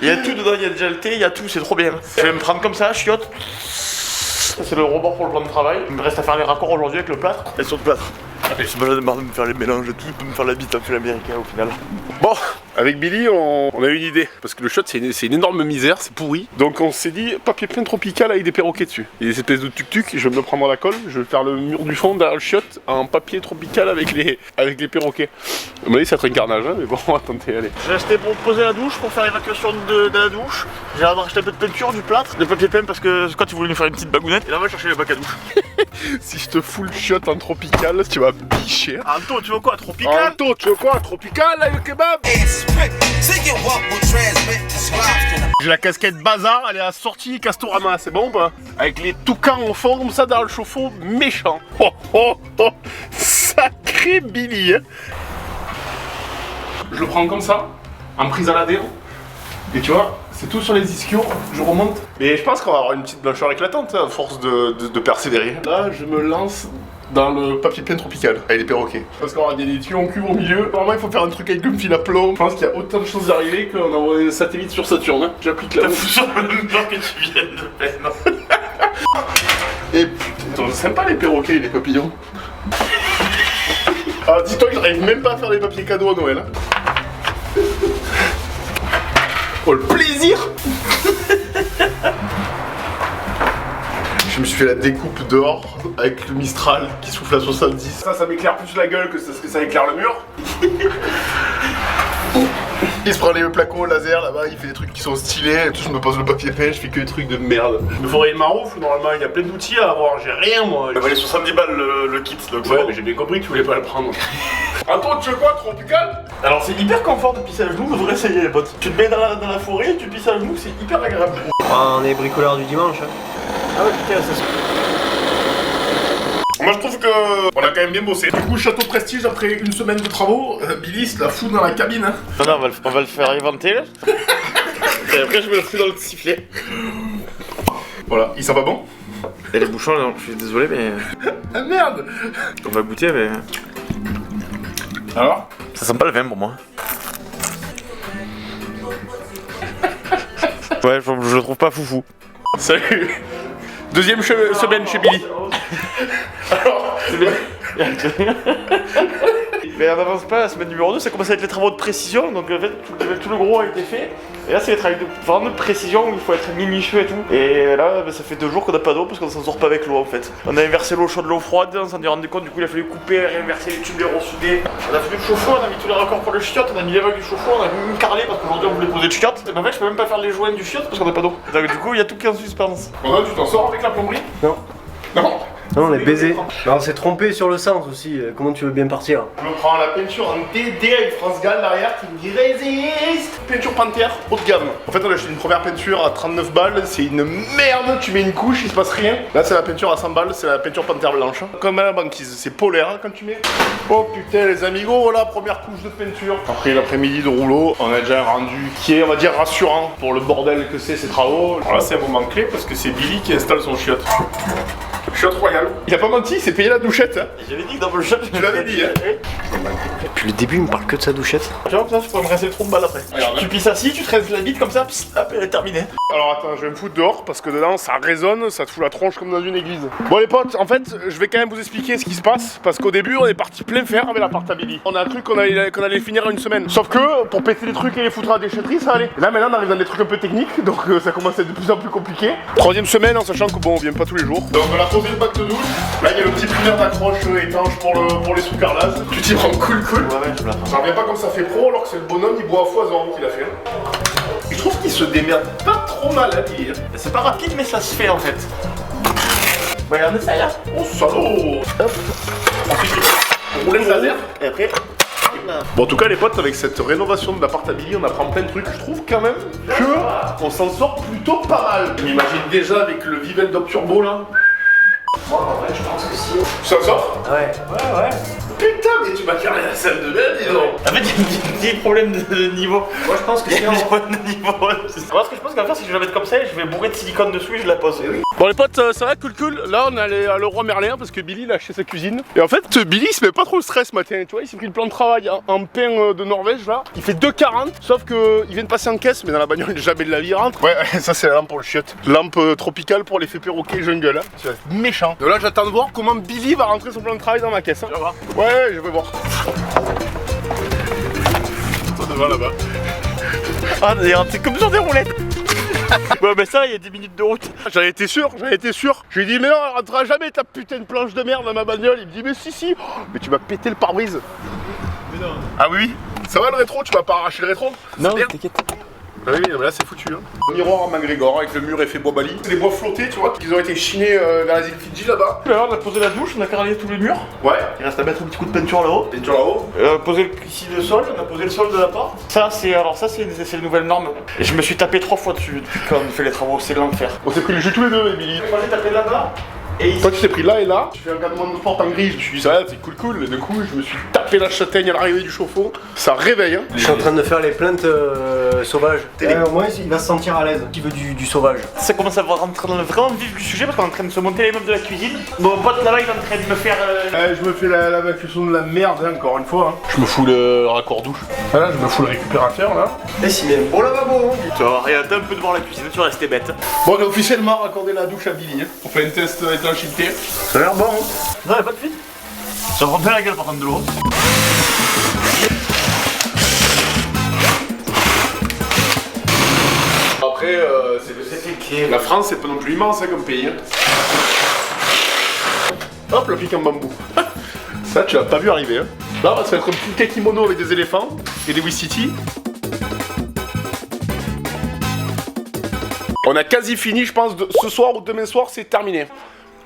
E: Il y a tout dedans, il y a déjà le thé, il y a tout, c'est trop bien. Je vais me prendre comme ça, chiotte. Ça c'est le rebord pour le plan de travail. Il me reste à faire les raccords aujourd'hui avec le plâtre. Et sur le plâtre. Et je me marre de me faire les mélanges et tout, de me faire la bite un peu l'américain au final.
A: Bon, avec Billy, on a une idée. Parce que le shot, c'est une énorme misère, c'est pourri. Donc on s'est dit, papier peint tropical avec des perroquets dessus. Et des espèces de tuk-tuk, je vais me prendre la colle, je vais faire le mur du fond derrière le shot en papier tropical avec les perroquets. On m'a dit, ça va être un carnage, hein, mais bon, on va tenter, allez.
E: J'ai acheté pour poser la douche, pour faire l'évacuation de la douche. J'ai acheté un peu de peinture, du plâtre, de papier peint parce que quand tu voulais nous faire une petite bagounette, et là on va chercher les bacs à douche.
A: Si je te fous le shot en tropical, tu vas bicher.
E: Anto, tu veux quoi, tropical?
A: Anto, tu veux quoi, tropical avec le kebab? J'ai la casquette bazar, elle est assortie Castorama, c'est bon ou pas? Avec les toucans en fond comme ça dans le chauffe-eau, méchant. Oh oh oh, sacré Billy hein. Je le prends comme ça, en prise à l'adhérent. Et tu vois, c'est tout sur les ischios, je remonte. Mais je pense qu'on va avoir une petite blancheur éclatante hein, à force de persévérer. Là, je me lance dans le papier peint tropical avec les perroquets. Parce qu'on aura des tuyaux en cuve au milieu. Normalement, il faut faire un truc avec un fil à plomb. Je pense qu'il y a autant de choses à arriver qu'on envoie des satellites sur Saturne. Hein. J'applique la
E: T'as sur le même genre que tu viens de faire.
A: Et putain, c'est sympa les perroquets et les papillons. Ah, dis-toi que j'arrive même pas à faire des papiers cadeaux à Noël. Hein. Oh, le plaisir. Je me suis fait la découpe dehors avec le Mistral qui souffle à 70. Ça m'éclaire plus la gueule que ce que ça éclaire le mur. Il se prend les placos au laser là-bas, il fait des trucs qui sont stylés. Je me pose le papier peint, je fais que des trucs de merde. Je me ferai une maroufle, normalement il y a plein d'outils à avoir, j'ai rien moi.
E: Il valait 70 balles le kit, donc
A: Ouais, mais j'ai bien compris que tu voulais pas le prendre. Antoine, tu veux quoi, tropical?
E: Alors c'est hyper confort de pisser à genoux, vous devrez essayer les potes. Tu te mets dans la forêt, tu pisses à genoux, c'est hyper agréable.
G: On est bricoleurs du dimanche. Hein.
E: Ah ouais, putain, ça se...
A: Moi je trouve que on a quand même bien bossé. Du coup, Château Prestige, après une semaine de travaux, Billy se la fout dans la cabine. Hein.
E: Non, on va le faire inventer là. Et après je me le fous dans le sifflet.
A: Voilà, il sent pas bon?
E: Et les bouchons, là, je suis désolé mais...
A: Ah merde!
E: On va goûter mais...
A: Alors?
E: Ça sent pas le vin pour moi. Ouais, je le trouve pas foufou.
A: Salut! Deuxième semaine chez Billy. Alors,
E: Mais on avance pas, la semaine numéro 2, ça commence à être les travaux de précision, donc en fait tout le gros a été fait. Et là c'est les travaux vraiment de précision où il faut être minutieux et tout. Et là ça fait 2 jours qu'on n'a pas d'eau parce qu'on s'en sort pas avec l'eau en fait. On a inversé l'eau chaude, l'eau froide, on s'en est rendu compte, du coup il a fallu couper, réinverser les tubes, les ressouder. On a fait du chauffe-eau, on a mis tous les raccords pour le chiotte, on a mis les vagues du chauffe-eau, on a mis carrelé parce qu'aujourd'hui on voulait poser le chiotte. Et ben en fait je peux même pas faire les joints du chiotte parce qu'on n'a pas d'eau. Donc du coup il y a tout qui est en suspens.
A: Romain, tu t'en sors avec la plomberie?
G: Non.
A: Non?
G: Non, on est baisé. On s'est trompé sur le sens aussi. Comment tu veux bien partir?
A: Je me prends la peinture en DD avec France Gall derrière qui me dit résiste. Peinture Panthère haut de gamme. En fait on a acheté une première peinture à 39 balles, c'est une merde, tu mets une couche, il se passe rien. Là c'est la peinture à 100 balles, c'est la peinture Panthère blanche. Comme à la banquise, c'est polaire hein, quand tu mets. Oh putain les amigos, voilà première couche de peinture. Après l'après-midi de rouleau, on a déjà un rendu qui est on va dire rassurant pour le bordel que c'est ces travaux. Alors là c'est un moment clé parce que c'est Billy qui installe son chiotte. Chiotte royal. Il a pas menti, il s'est payé la douchette. Hein.
E: J'avais dit que dans le shot,
A: Tu l'avais dit, hein.
G: Depuis le début, il me parle que de sa douchette.
E: Tu vois, comme ça, je pourrais me rincer le trou de balle après.
A: Regarde,
E: Tu pisses assis, tu te rinces la bite comme ça, pss, hop, elle est terminée.
A: Alors attends, je vais me foutre dehors parce que dedans ça résonne, ça te fout la tronche comme dans une église. Bon les potes, en fait, je vais quand même vous expliquer ce qui se passe parce qu'au début on est parti plein fer avec l'appart à Billy. On a un truc qu'on allait finir en une semaine. Sauf que pour péter les trucs et les foutre à la déchetterie, ça allait. Et là maintenant on arrive dans des trucs un peu techniques, donc ça commence à être de plus en plus compliqué. Troisième semaine en sachant que bon, on vient pas tous les jours. Donc on a posé le bac de douche. Là il y a le petit primaire d'accroche étanche pour les sous-carrelages. Tu t'y prends cool.
E: Ouais, je me la
A: Ça revient pas comme ça fait pro alors que c'est le bonhomme, il boit à foison qu'il a fait. Je trouve qu'il se démerde pas trop mal à Billy.
E: C'est pas rapide, mais ça se fait en fait. Bah, on essaye là.
A: Oh salaud. Hop. On roule le laser.
E: Et après.
A: Bon en tout cas les potes avec cette rénovation de l'appart à Billy on apprend plein de trucs. Je trouve quand même que on s'en sort plutôt pas mal. Je m'imagine déjà avec le Vivel Dop Turbo là.
G: Moi, en vrai, je pense que si.
A: Tu s'en sors?
G: Ouais.
A: Putain mais tu m'as carré la salle de bain dis donc.
E: En fait, il y a un petit problème de niveau.
G: Moi, je pense que
E: Il y
G: si
E: a un
G: on...
E: petit problème de niveau. Moi, ce que je pense qu'on va faire, c'est que je vais la mettre comme ça et je vais bourrer de silicone dessus et je la pose.
A: Bon les potes, ça va cool. Là on est allé à Leroy Merlin parce que Billy il a acheté sa cuisine. Et en fait Billy il se met pas trop le stress ce matin, tu vois, il s'est pris le plan de travail en pain de Norvège là. Il fait 2,40, sauf que il vient de passer en caisse, mais dans la bagnole jamais de la vie il rentre. Ouais, ça c'est la lampe pour le chiotte. Lampe tropicale pour l'effet perroquet jungle. Hein. C'est méchant. De là j'attends de voir comment Billy va rentrer son plan de travail dans ma caisse. Hein.
E: Tu vas voir.
A: Ouais, je vais voir. Devant là-bas.
E: Ah, d'ailleurs, c'est comme sur des roulettes. Ouais, mais ça, il y a 10 minutes de route.
A: J'en étais sûr. Je lui ai dit, mais non, elle rentrera jamais ta putain de planche de merde dans ma bagnole. Il me dit, mais si. Oh, mais tu m'as pété le pare-brise.
E: Mais non.
A: Ah oui. Ça va le rétro, tu m'as pas arraché le rétro?
E: Non,
A: C'est bien.
E: t'inquiète.
A: Ah oui, mais là c'est foutu. Hein. Miroir à McGregor avec le mur effet bois bali. Les bois flottés, tu vois, qu'ils ont été chinés vers les îles Fidji là-bas.
E: Alors, on a posé la douche, on a carrelé tous les murs.
A: Ouais.
E: Il reste à mettre un petit coup de peinture là-haut.
A: Peinture là-haut.
E: On a posé ici le sol, on a posé le sol de la porte. Ça, c'est les nouvelles normes. Et je me suis tapé 3 fois dessus depuis qu'on fait les travaux, c'est l'enfer.
A: On s'est pris le jeu tous les deux, Emily.
E: Moi, j'ai tapé là-bas. Et ici.
A: Toi tu t'es pris là et là, tu fais un cadrement de porte en gris, je me suis dit ça va, c'est cool, et du coup je me suis tapé la châtaigne à l'arrivée du chauffe-eau, ça réveille hein.
G: Je suis en train de faire les plaintes sauvages. Au moins, il va se sentir à l'aise. Qui veut du sauvage.
E: Ça commence à rentrer dans le vraiment vif du sujet parce qu'on est en train de se monter les meubles de la cuisine. Mon pote là-bas, il est en train de me faire.
A: Je me fais la vacuum de la merde hein, encore une fois. Hein. Je me fous le raccord douche. Voilà, je me fous le récupérateur là.
G: Et si, mais bon lavabo.
E: Tu vas regarder un peu devant la cuisine, tu vas rester bête.
A: Bon, on a officiellement raccordé la douche à Billy. Hein. On fait un test étanchéité.
G: Ça a l'air bon. Hein.
E: Non, y'a pas de fuite. Ça prend bien la gueule par contre de l'eau.
A: Après, la France, c'est pas non plus immense hein, comme pays. Hein. Hop, le pic en bambou. Ça, tu l'as pas vu arriver. Hein. Là, ça va être un petit kimono avec des éléphants et des Wistiti. On a quasi fini, je pense, ce soir ou demain soir, c'est terminé.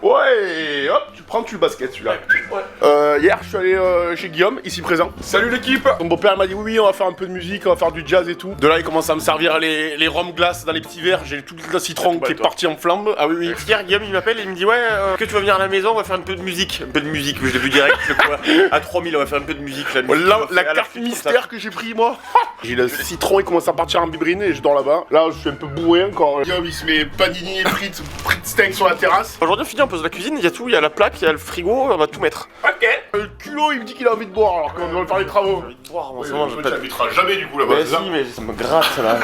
A: Ouais, hop, tu prends, tu le basket celui-là. Ouais. Hier, je suis allé chez Guillaume, ici présent. Salut l'équipe. Mon beau-père m'a dit oui, on va faire un peu de musique, on va faire du jazz et tout. De là, il commence à me servir les rhum glaces dans les petits verres. J'ai tout le citron qui est parti en flambe. Ah oui, oui.
E: Hier, Guillaume, il m'appelle et il me dit ouais, que tu vas venir à la maison, on va faire un peu de musique. Un peu de musique, je l'ai vu direct, quoi. À 3000, on va faire un peu de musique.
A: La carte mystère que j'ai pris, moi. J'ai le citron, il commence à partir en bibrine et je dors là-bas. Là, je suis un peu bourré encore. Guillaume, il se met panini et frites steak sur la terrasse.
E: Aujourd'hui, on finit, on pose la cuisine, il y a tout, il y a la plaque, il y a le frigo, on va tout mettre.
A: Ok. Le culot, il me dit qu'il a envie de boire alors qu'on doit faire les travaux.
E: Boire, en ce moment,
A: Tu n'habiteras jamais du coup là-bas.
E: Mais si, mais ça me gratte là.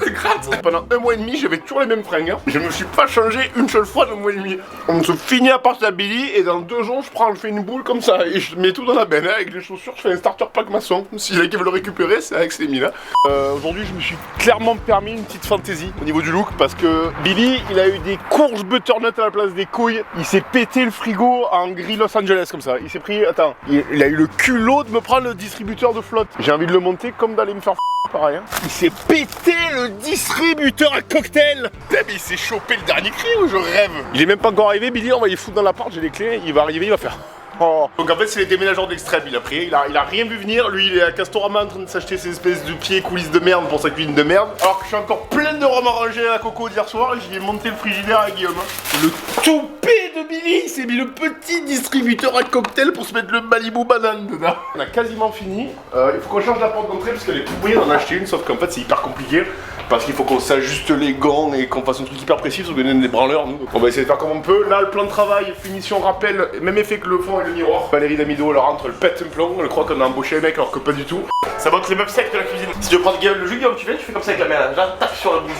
A: C'est gratte. Pendant un mois et demi, j'avais toujours les mêmes fringues. Hein. Je me suis pas changé une seule fois dans un mois et demi. On se finit à partir de Billy et dans 2 jours, je fais une boule comme ça et je mets tout dans la benne. Hein. Avec les chaussures, je fais un starter pack maçon. Si les gars veulent le récupérer, c'est avec ces mines. Aujourd'hui, je me suis clairement permis une petite fantaisie au niveau du look parce que Billy, il a eu des courges butternut à la place des couilles. Il s'est pété le frigo en gris Los Angeles comme ça. Il s'est pris, attends, il a eu le culot de me prendre le distributeur de flotte. J'ai envie de le monter comme d'aller me faire pareil. Hein. Il s'est pété le distributeur à cocktail. Putain, mais il s'est chopé le dernier cri ou je rêve? Il est même pas encore arrivé, Billy, on va y foutre dans l'appart, j'ai les clés, il va arriver, il va faire. Oh. Donc en fait c'est les déménageurs d'extrême, il a pris, il a rien vu venir, lui il est à Castorama en train de s'acheter ces espèces de pieds coulisses de merde pour sa cuisine de merde. Alors que je suis encore plein de rhum arrangé à la coco d'hier soir et j'y ai monté le frigidaire à Guillaume. Le toupet de Billy, il s'est mis le petit distributeur à cocktail pour se mettre le Malibu banane dedans. On a quasiment fini, il faut qu'on change la porte d'entrée parce qu'elle est pourrie, on en a acheté une, sauf qu'en fait c'est hyper compliqué. Parce qu'il faut qu'on s'ajuste les gants et qu'on fasse un truc hyper précis, parce qu'on est des branleurs nous. Donc on va essayer de faire comme on peut. Là le plan de travail, finition, rappel, même effet que le fond et le miroir. Valérie Damido, elle rentre, elle pète un plomb, elle croit qu'on a embauché un mec alors que pas du tout.
E: Ça monte les meubles secs de la cuisine. Si tu veux prendre le jus, Guillaume, tu fais comme ça avec la main, là, tape sur la bouche.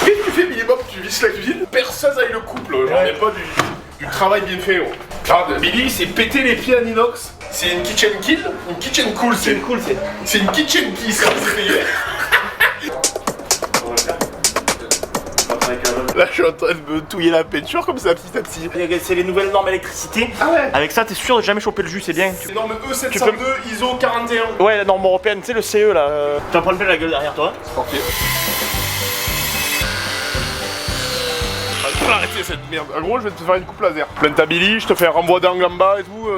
A: Qu'est-ce que tu fais, Billy Bob? Tu visses la cuisine? Personne avec le couple, genre y'a pas du travail bien fait. Oh. Regarde, Billy s'est pété les pieds en inox. C'est une kitchen kill? Une kitchen cool, c'est cool, c'est une kitchen key, ça c'est payé. Là, je suis en train de me touiller la peinture comme ça, petit à petit.
E: C'est les nouvelles normes électricité.
A: Ah ouais.
E: Avec ça, t'es sûr de jamais choper le jus, c'est bien.
A: C'est norme E702 ISO 41.
E: Ouais, la norme européenne, tu sais, le CE là. Tu vas prendre bien la gueule derrière toi.
A: C'est parti. Arrêtez cette merde. En gros, je vais te faire une coupe laser. Plein ta Billy, je te fais un renvoi d'angle en bas et tout.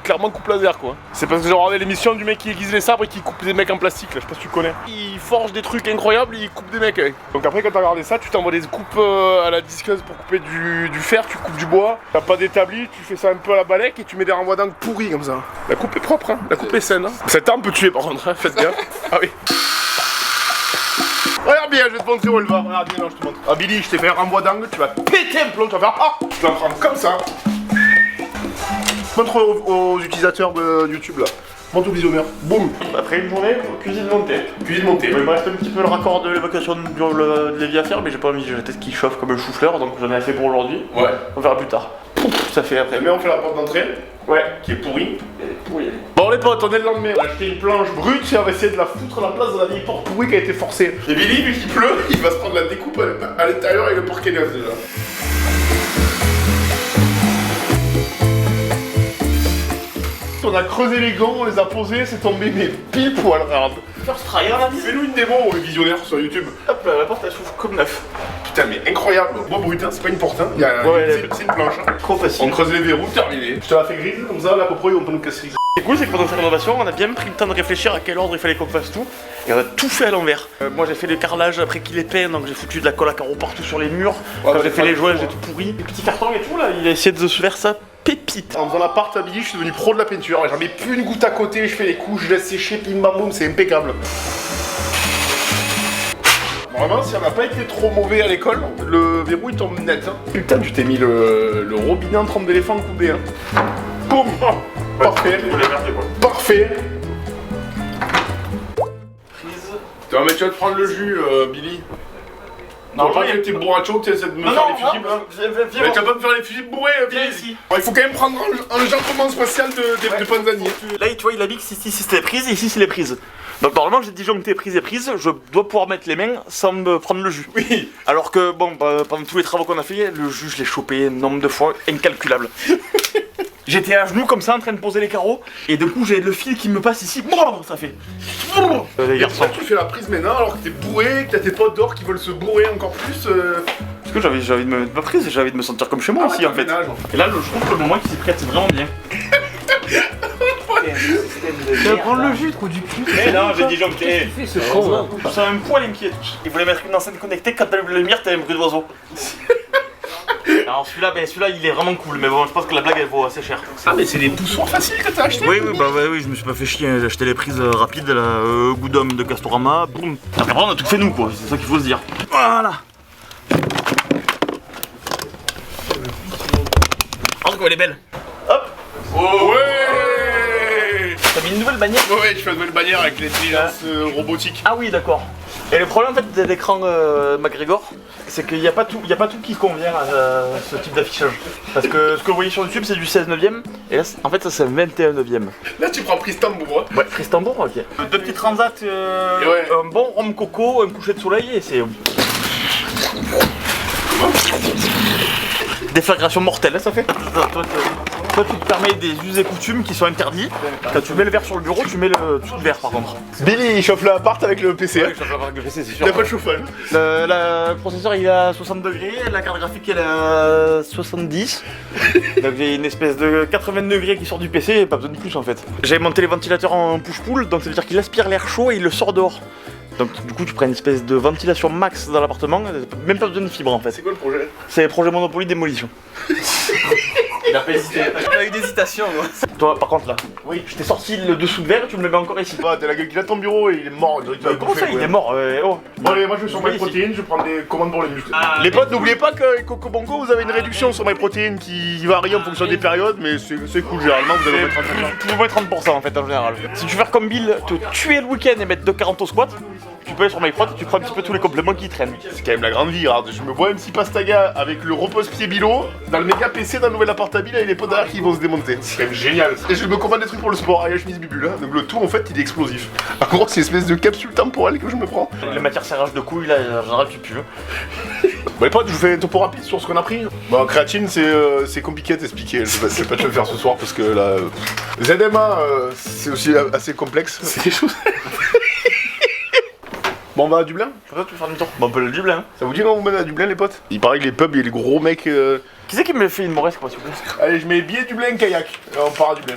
A: Clairement, coupe laser quoi. C'est parce que j'ai regardé l'émission du mec qui aiguise les sabres et qui coupe des mecs en plastique là. Je sais pas si tu connais. Il forge des trucs incroyables, il coupe des mecs. Donc après, quand t'as regardé ça, tu t'envoies des coupes à la disqueuse pour couper du fer, tu coupes du bois. T'as pas d'établi, tu fais ça un peu à la balèque et tu mets des renvois d'angle pourris comme ça. La coupe est propre, hein. La coupe est saine. Hein. Cette arme peut tuer par contre, hein. Faites gaffe. Ah oui. Regarde bien, je vais te montrer où elle va. Regarde bien, non, je te montre. Ah Billy, je t'ai fait un renvoi d'angle, tu vas péter un plomb, tu vas faire ah, tu vas prendre comme ça. Montre aux utilisateurs de YouTube là. Montre au visionneur. Boum.
E: Après une journée, cuisine montée.
A: Cuisine montée.
E: Il me reste un petit peu le raccord de l'évacuation de l'évier à faire, mais j'ai pas envie, j'ai la tête qui chauffe comme un chou-fleur, donc j'en ai assez pour aujourd'hui.
A: Ouais.
E: On verra plus tard. Pouf, ça fait après.
A: Mais on fait la porte d'entrée.
E: Ouais.
A: Qui est pourrie.
E: Oui.
A: Bon les potes, on est le lendemain. On a acheté une planche brute et on va essayer de la foutre à la place de la vieille porte pourrie qui a été forcée. Et Billy, vu qu'il pleut, il va se prendre la découpe à l'intérieur et le parquet neuf déjà. On a creusé les gants, on les a posés, c'est tombé mais pile poil, regarde.
E: First try, hein,
A: Fais-nous une démo aux visionnaires sur YouTube.
E: Hop là, la porte elle s'ouvre comme neuf.
A: Putain mais incroyable. Bois brut, hein, c'est pas une porte, hein. C'est une planche. Hein.
E: Trop facile.
A: On creuse les verrous, terminé. Je te la fais grise, comme ça, là, pour on peut nous casser.
E: Ce qui est cool, c'est que pendant cette rénovation, on a bien pris le temps de réfléchir à quel ordre il fallait qu'on fasse tout. Et on a tout fait à l'envers. Moi j'ai fait le carrelage après qu'il est peint, donc j'ai foutu de la colle à carreaux partout sur les murs. Quand j'ai fait les joints, j'ai tout pourri. Les petits cartons et tout là, il a essayé de se faire ça pépite.
A: En faisant l'appart à Billy, je suis devenu pro de la peinture. J'en mets plus une goutte à côté, je fais les couches, je laisse sécher, bim bam boum, c'est impeccable. Vraiment, si on n'a pas été trop mauvais à l'école, le verrou il tombe net. Hein. Putain, tu t'es mis le robinet en trempe d'éléphant coupé. Hein. Boum. Oh, parfait. Parfait.
E: Prise.
A: Mais tu vas te prendre le jus, Billy. Normalement, il y a tes bourrachos, tu essaies de me faire les fusibles là. Mais tu vas pas me faire les fusibles bourrés,
E: Viens ici.
A: Bon, il faut quand même prendre un jambement spatial de Panzani.
E: Là, tu vois, il a dit que ici c'était les prises et ici c'est les prises. Donc normalement j'ai disjoncté prise et prise, je dois pouvoir mettre les mains sans me prendre le jus.
A: Oui.
E: Alors que bon, pendant tous les travaux qu'on a fait, le jus je l'ai chopé un nombre de fois incalculable. J'étais à genoux comme ça en train de poser les carreaux et du coup j'ai le fil qui me passe ici, ça fait. Les
A: Et
E: garçons.
A: après, tu fais la prise maintenant alors que t'es bourré, que t'as tes potes d'or qui veulent se bourrer encore plus.
E: Parce que j'avais envie de me mettre ma prise et j'avais envie de me sentir comme chez moi aussi en fait. Et là je trouve que le moment qui s'y prête vraiment bien.
G: Tu vas prendre le jus, trou du cul.
E: Mais non, j'ai disjoncté.
G: C'est con, là.
E: C'est un poil inquiet. Il voulait mettre une enceinte connectée, quand t'allumes la lumière, t'as un bruit d'oiseau. Alors celui-là il est vraiment cool, mais bon je pense que la blague elle vaut assez cher.
A: Ah, mais c'est des poussoirs faciles que t'as acheté.
E: Oui, je me suis pas fait chier, j'ai acheté les prises rapides, la goût d'homme de Castorama, boum. Après on a tout fait nous quoi, c'est ça qu'il faut se dire. Voilà. Oh comme elle est belle. Hop.
A: Oh, ouais.
E: T'as mis une nouvelle bannière.
A: Ouais, je fais une nouvelle bannière avec l'intelligence robotique.
E: Ah oui d'accord. Et le problème en fait de l'écran MacGregor, c'est qu'il n'y a pas tout qui convient à ce type d'affichage. Parce que ce que vous voyez sur YouTube c'est du 16 neuvième et là en fait ça c'est 21 neuvième.
A: Là, tu prends prise tambour. Hein.
E: Ouais, prise tambour, ok. Deux petits transats,
A: ouais.
E: un bon rhum coco, un coucher de soleil et c'est... Déflagration mortelle, hein, ça fait. Toi, tu te permets des us et coutumes qui sont interdits. Quand tu mets le verre sur le bureau, tu mets le tout le verre par contre.
A: Billy, il chauffe l'appart avec le PC.
E: Ouais, je vais avoir le PC, c'est
A: Il
E: sûr.
A: n'y a pas de chauffage.
E: Le processeur il est à 60 degrés, la carte graphique elle est à 70. Donc j'ai une espèce de 80 degrés qui sort du PC et pas besoin de plus en fait. J'avais monté les ventilateurs en push-pull, donc ça veut dire qu'il aspire l'air chaud et il le sort dehors. Donc du coup tu prends une espèce de ventilation max dans l'appartement, même pas besoin de fibre en fait.
A: C'est quoi le projet?
E: C'est le projet Monopoly démolition.
G: Il a pas hésité. Il a eu d'hésitation, moi.
E: Toi par contre là, oui, je t'ai sorti le dessous de verre et tu me le mets encore ici.
A: Ah, t'as la gueule qu'il a ton bureau et il est mort.
E: Comment ça il est mort oh.
A: Bon, allez, moi je vais sur
E: Oui,
A: MyProtein, je prends des commandes pour les muscles.
E: Ah,
A: Les potes, n'oubliez pas qu'avec Coco Bongo, vous avez une réduction sur MyProtein qui varie en fonction des périodes, mais c'est cool, généralement vous allez mettre
E: Plus ou moins 30% en fait en général. Si tu veux faire comme Bill, te tuer le week-end et mettre 2,40 au squat, tu peux aller sur MyProt et tu prends un petit peu tous les compléments qui traînent.
A: C'est quand même la grande vie, regarde. Je me vois MC Pastaga avec le repose-pied Bilo dans le méga PC d'un nouvel appart à Bill et les potes derrière qui vont se démonter. C'est quand même génial. Et je me commande des trucs pour le sport, Aya chemise bibule. Donc le tout en fait il est explosif. En gros, c'est une espèce de capsule temporelle que je me prends.
E: Les matières serrage de couilles là, en général tu pues.
A: Bon les potes, je vous fais un topo rapide sur ce qu'on a pris. Bon, créatine, c'est compliqué à t'expliquer. Je vais pas te le faire ce soir parce que là. ZMA, c'est aussi assez complexe. C'est des choses. Bon, on va à Dublin?
E: Pourquoi tu veux faire demi-tour? Bon, on peut le Dublin.
A: Ça vous dit qu'on vous mène à Dublin, les potes? Il paraît que les pubs, il y a les gros mecs.
E: Qui c'est qui me fait une moresque, moi, s'il vous plaît?
A: Allez, je mets billet Dublin, kayak. On part à Dublin.